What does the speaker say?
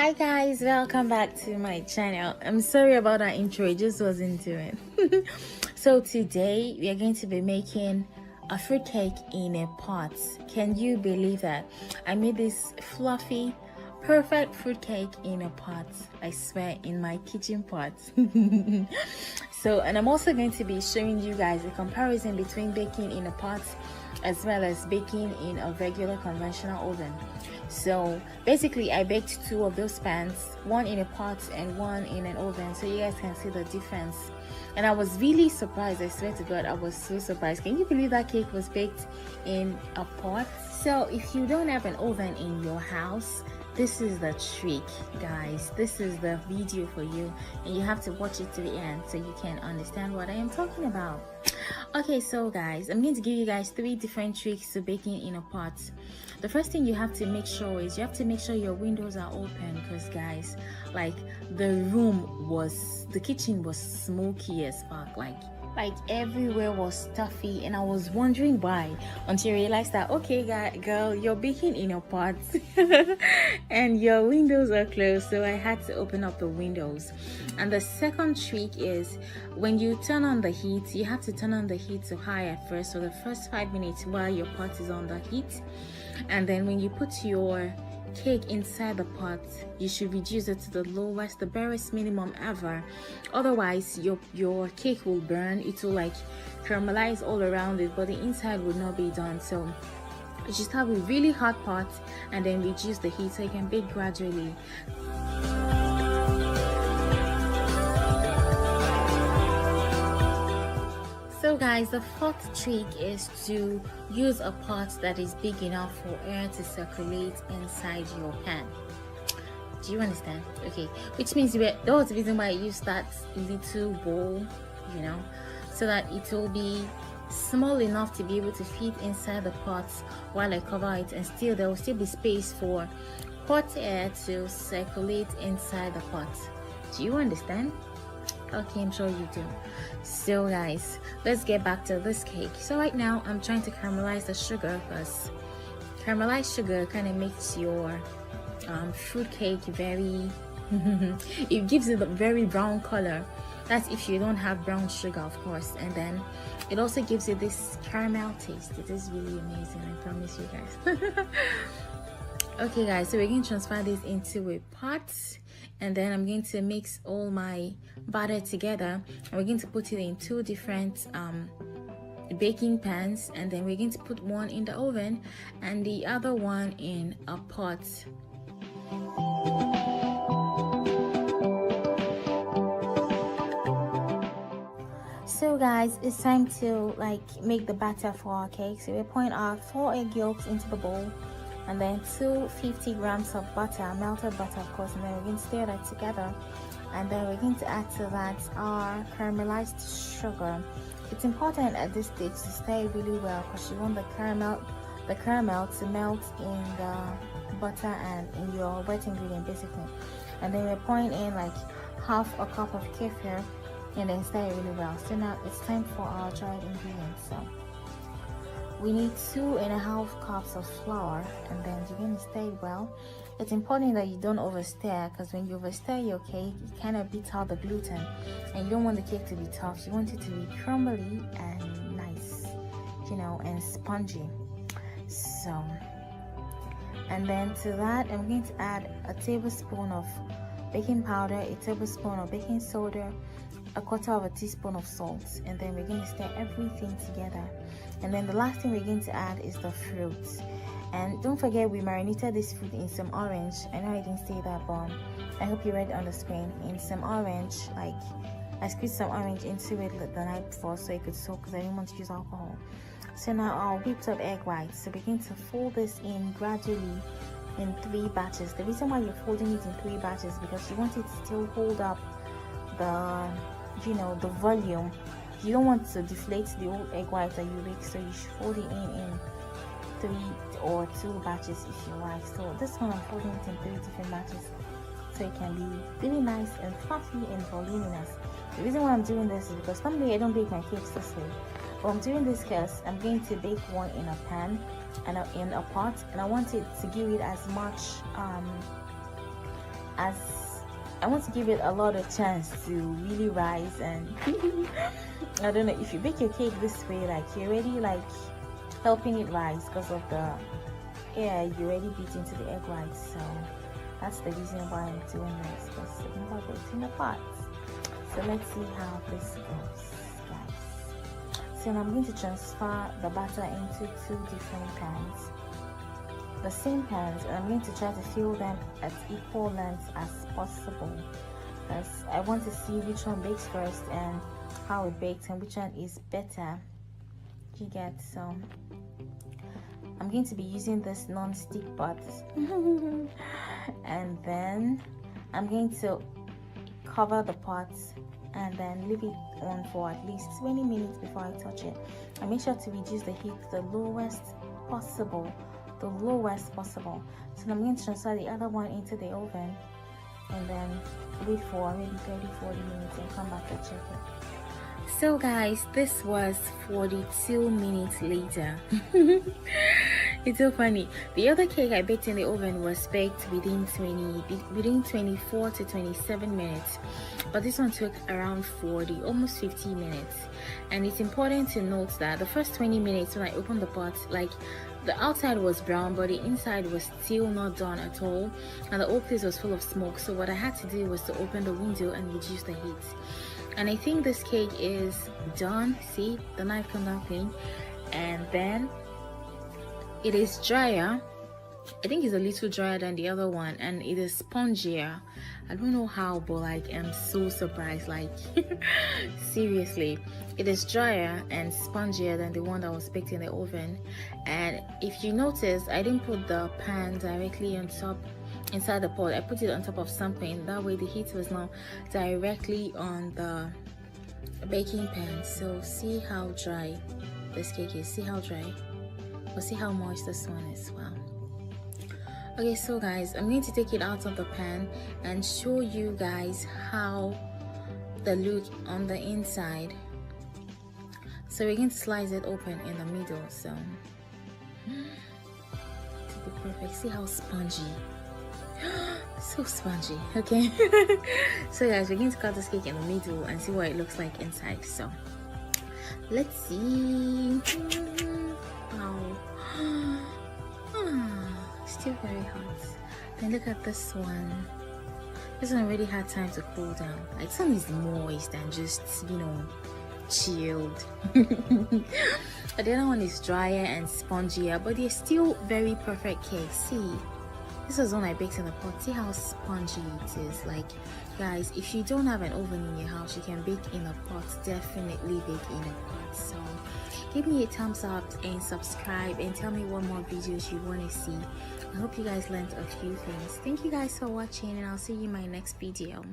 Hi guys, welcome back to my channel. I'm sorry about that intro, it just wasn't doing. So today we are going to be making a fruit cake in a pot. Can you believe that? I made this fluffy, perfect fruit cake in a pot. I swear, in my kitchen pot. And I'm also going to be showing you guys a comparison between baking in a pot as well as baking in a regular conventional oven. So basically I baked two of those pans, one in a pot and one in an oven, so you guys can see the difference. And I was really surprised, I swear to God, I was so surprised. Can you believe that cake was baked in a pot? So if you don't have an oven in your house, this is the trick, guys. This is the video for you, and you have to watch it to the end so you can understand what I am talking about. Okay, so guys, I'm going to give you guys 3 different tricks to baking in a pot. The first thing you have to make sure is you have to make sure your windows are open, because guys, like, the kitchen was smoky as fuck, like everywhere was stuffy, and I was wondering why, until I realized that, okay girl, you're baking in a pot and your windows are closed, so I had to open up the windows. And the second trick is, when you turn on the heat, you have to turn on the heat to high at first, so the first 5 minutes while your pot is on the heat, and then when you put your cake inside the pot, you should reduce it to the lowest, the barest minimum ever. Otherwise your cake will burn. It will like caramelize all around it, but the inside will not be done. So you just have a really hot pot and then reduce the heat so you can bake gradually. So guys, the fourth trick is to use a pot that is big enough for air to circulate inside your pan. Do you understand? Okay, which means that was the reason why I used that little bowl, you know, so that it will be small enough to be able to fit inside the pot while I cover it, and still there will still be space for hot air to circulate inside the pot. Do you understand? Okay, I'm sure you do. So guys, let's get back to this cake. So right now I'm trying to caramelize the sugar, because caramelized sugar kind of makes your fruit cake very it gives it a very brown color. That's if you don't have brown sugar, of course. And then it also gives it this caramel taste. It is really amazing, I promise you guys. Okay guys, so we're going to transfer this into a pot, and then I'm going to mix all my batter together, and we're going to put it in 2 different baking pans, and then we're going to put one in the oven and the other one in a pot. So guys, it's time to like make the batter for our cake. So we're pouring our 4 egg yolks into the bowl, and then 250 grams of butter, melted butter of course, and then we're going to stir that together, and then we're going to add to that our caramelized sugar. It's important at this stage to stir really well, because you want the caramel to melt in the butter and in your wet ingredient basically. And then we're pouring in like half a cup of kefir, and then stir it really well. So now it's time for our dried ingredients. So we need 2.5 cups of flour, and then you're going to stir it well. It's important that you don't overstir, because when you overstir your cake, it kind of beats out the gluten, and you don't want the cake to be tough. You want it to be crumbly and nice, you know, and spongy. So, and then to that, I'm going to add a tablespoon of baking powder, a tablespoon of baking soda, a 1/4 teaspoon of salt, and then we're going to stir everything together. And then the last thing we're going to add is the fruit. And don't forget, we marinated this fruit in some orange. I know I didn't say that, but I hope you read it on the screen. In some orange, like I squeezed some orange into it the night before so it could soak, because I didn't want to use alcohol. So now our whipped up egg whites. So we're going to fold this in gradually in 3 batches. The reason why you're folding it in 3 batches is because you want it to still hold up the, you know, the volume. You don't want to deflate the old egg white that you bake, so you should fold it in 3 or 2 batches if you like. So this one I'm folding it in 3 different batches, so it can be really nice and fluffy and voluminous. The reason why I'm doing this is because normally I don't bake my cakes this way, but I'm doing this because I'm going to bake one in a pan and in a pot, and I want it to give it as much as I want to give it a lot of chance to really rise. And I don't know, if you bake your cake this way, like you're already like helping it rise because of the air you already beat into the egg whites. So that's the reason why I'm doing this, because I'm about to put it in the pot. So let's see how this goes, guys. So now I'm going to transfer the batter into 2 different pans, the same pans, and I'm going to try to fill them at equal lengths as possible, because I want to see which one bakes first and how it bakes and which one is better. You get? So I'm going to be using this non-stick pot and then I'm going to cover the pot and then leave it on for at least 20 minutes before I touch it, and make sure to reduce the heat to the lowest possible. So now I'm going to transfer the other one into the oven and then wait for maybe 30-40 minutes and come back and check it. So guys, this was 42 minutes later. It's so funny. The other cake I baked in the oven was baked within 24 to 27 minutes, but this one took around 40, almost 50 minutes. And it's important to note that the first 20 minutes when I opened the pot, like the outside was brown but the inside was still not done at all, and the whole place was full of smoke. So what I had to do was to open the window and reduce the heat. And I think this cake is done. See, the knife come down clean, and then it is drier. I think it's a little drier than the other one, and it is spongier. I don't know how, but like I'm so surprised, like seriously, it is drier and spongier than the one that was baked in the oven. And if you notice, I didn't put the pan directly on top inside the pot. I put it on top of something, that way the heat was not directly on the baking pan. So see how dry this cake is, see how dry, but see how moist this one is. Wow. Okay, so guys, I'm going to take it out of the pan and show you guys how the look on the inside. So we're going to slice it open in the middle, so to be perfect. See how spongy, so spongy. Okay. So guys, we're going to cut this cake in the middle and see what it looks like inside. So let's see. Wow. Still very hot. Then look at this one. This one already had time to cool down. Like, this one is moist and just, you know, chilled. The other one is drier and spongier, but they're still very perfect cakes. See, this was one I baked in the pot. See how spongy it is. Like, guys, if you don't have an oven in your house, you can bake in a pot. Definitely bake in a pot. So give me a thumbs up and subscribe and tell me what more videos you want to see. I hope you guys learned a few things. Thank you guys for watching, and I'll see you in my next video.